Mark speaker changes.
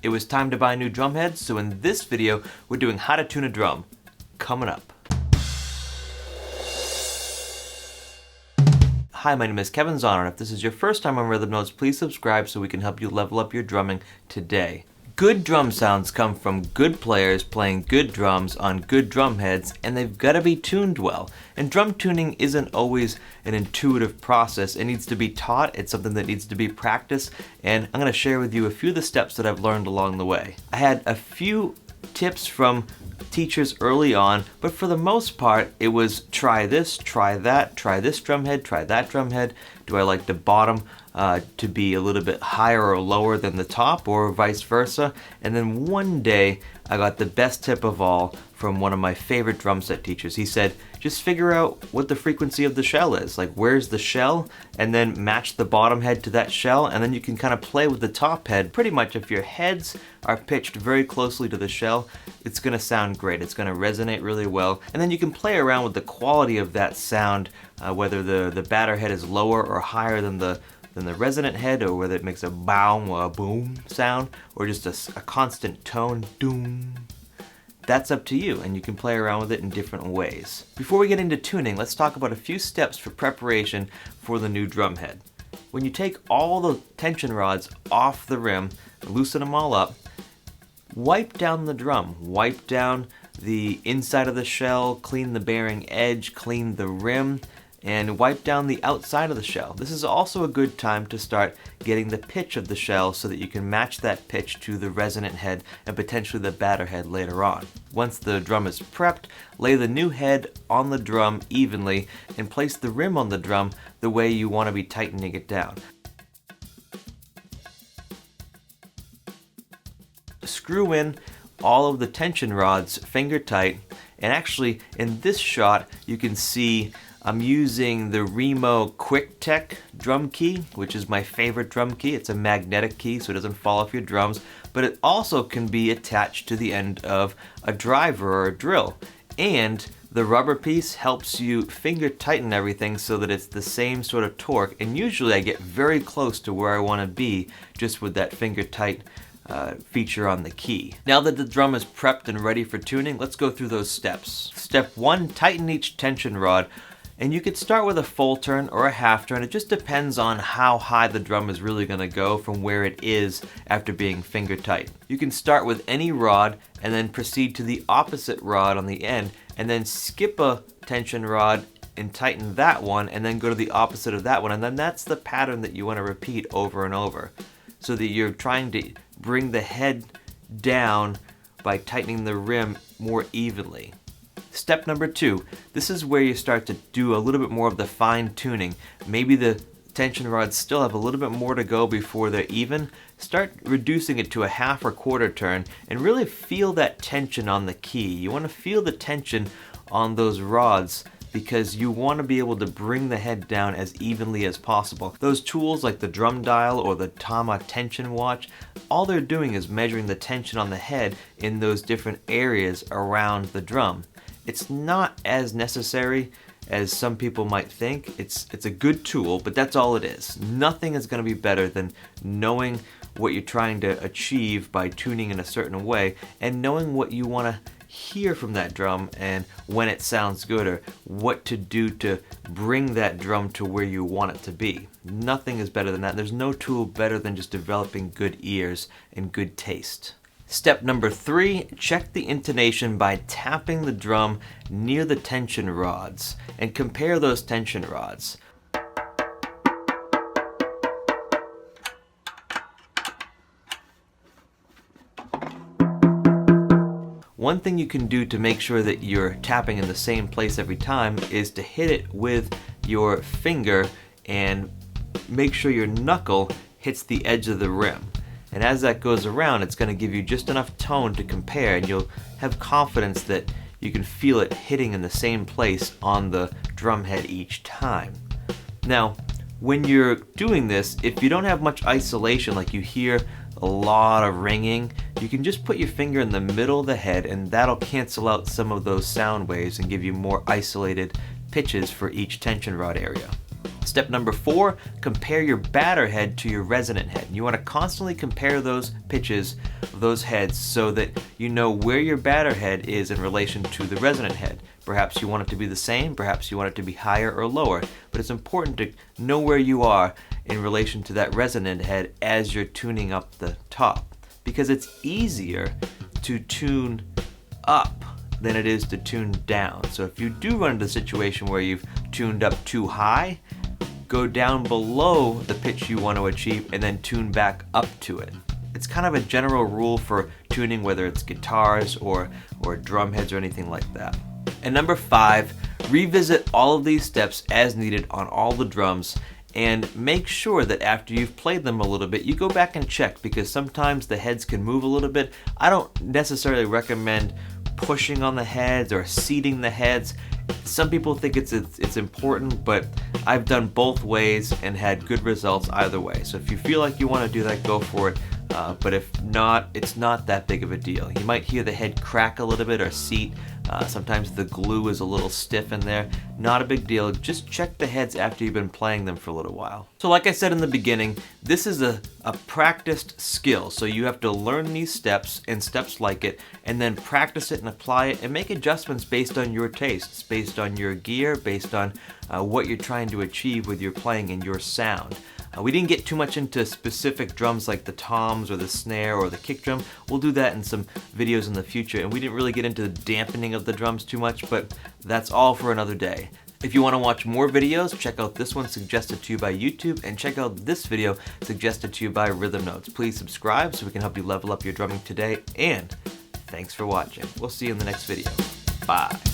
Speaker 1: It was time to buy new drum heads, so in this video, we're doing how to tune a drum. Coming up. Hi, my name is Kevin Zonner. If this is your first time on Rhythm Notes, please subscribe so we can help you level up your drumming today. Good drum sounds come from good players playing good drums on good drum heads, and they've got to be tuned well. And drum tuning isn't always an intuitive process. It needs to be taught. It's something that needs to be practiced, and I'm going to share with you a few of the steps that I've learned along the way. I had a few tips from teachers early on, but for the most part it was try this, try that, try this drum head, try that drum head. Do I like the bottom to be a little bit higher or lower than the top, or vice versa? And then one day I got the best tip of all from one of my favorite drum set teachers. He said, just figure out what the frequency of the shell is, like where's the shell, and then match the bottom head to that shell, and then you can kind of play with the top head. Pretty much if your heads are pitched very closely to the shell, it's going to sound great. It's going to resonate really well, and then you can play around with the quality of that sound, whether the batter head is lower or higher than the resonant head, or whether it makes a boom or a boom sound, or just a constant tone, doom. That's up to you, and you can play around with it in different ways. Before we get into tuning, let's talk about a few steps for preparation for the new drum head. When you take all the tension rods off the rim, loosen them all up, wipe down the drum, wipe down the inside of the shell, clean the bearing edge, clean the rim, and wipe down the outside of the shell. This is also a good time to start getting the pitch of the shell so that you can match that pitch to the resonant head and potentially the batter head later on. Once the drum is prepped, lay the new head on the drum evenly and place the rim on the drum the way you want to be tightening it down. Screw in all of the tension rods finger tight, and actually in this shot you can see I'm using the Remo Quick Tech drum key, which is my favorite drum key. It's a magnetic key so it doesn't fall off your drums, but it also can be attached to the end of a driver or a drill. And the rubber piece helps you finger tighten everything so that it's the same sort of torque, and usually I get very close to where I want to be just with that finger tight feature on the key. Now that the drum is prepped and ready for tuning, let's go through those steps. Step 1, tighten each tension rod. And you could start with a full turn or a half turn. It just depends on how high the drum is really going to go from where it is after being finger tight. You can start with any rod and then proceed to the opposite rod on the end, and then skip a tension rod and tighten that one, and then go to the opposite of that one, and then that's the pattern that you want to repeat over and over, so that you're trying to bring the head down by tightening the rim more evenly. Step number 2, this is where you start to do a little bit more of the fine tuning. Maybe the tension rods still have a little bit more to go before they're even. Start reducing it to a half or quarter turn and really feel that tension on the key. You want to feel the tension on those rods because you want to be able to bring the head down as evenly as possible. Those tools like the drum dial or the Tama tension watch, all they're doing is measuring the tension on the head in those different areas around the drum. It's not as necessary as some people might think. It's a good tool, but that's all it is. Nothing is going to be better than knowing what you're trying to achieve by tuning in a certain way, and knowing what you want to hear from that drum and when it sounds good, or what to do to bring that drum to where you want it to be. Nothing is better than that. There's no tool better than just developing good ears and good taste. Step number 3, check the intonation by tapping the drum near the tension rods and compare those tension rods. One thing you can do to make sure that you're tapping in the same place every time is to hit it with your finger and make sure your knuckle hits the edge of the rim. And as that goes around, it's going to give you just enough tone to compare, and you'll have confidence that you can feel it hitting in the same place on the drum head each time. Now, when you're doing this, if you don't have much isolation, like you hear a lot of ringing, you can just put your finger in the middle of the head, and that'll cancel out some of those sound waves and give you more isolated pitches for each tension rod area. Step number 4, compare your batter head to your resonant head. You want to constantly compare those pitches, those heads, so that you know where your batter head is in relation to the resonant head. Perhaps you want it to be the same, perhaps you want it to be higher or lower, but it's important to know where you are in relation to that resonant head as you're tuning up the top, because it's easier to tune up than it is to tune down. So if you do run into a situation where you've tuned up too high, go down below the pitch you want to achieve and then tune back up to it. It's kind of a general rule for tuning, whether it's guitars or drum heads or anything like that. And number 5, revisit all of these steps as needed on all the drums, and make sure that after you've played them a little bit, you go back and check, because sometimes the heads can move a little bit. I don't necessarily recommend pushing on the heads or seating the heads. Some people think it's important, but I've done both ways and had good results either way. So if you feel like you want to do that, go for it. But if not, it's not that big of a deal. You might hear the head crack a little bit or seat. Sometimes the glue is a little stiff in there. Not a big deal. Just check the heads after you've been playing them for a little while. So like I said in the beginning, this is a practiced skill. So you have to learn these steps and steps like it, and then practice it and apply it and make adjustments based on your tastes, based on your gear, based on what you're trying to achieve with your playing and your sound. We didn't get too much into specific drums like the toms or the snare or the kick drum. We'll do that in some videos in the future, and we didn't really get into the dampening of the drums too much, but that's all for another day. If you want to watch more videos, check out this one suggested to you by YouTube, and check out this video suggested to you by Rhythm Notes. Please subscribe so we can help you level up your drumming today, and thanks for watching. We'll see you in the next video. Bye.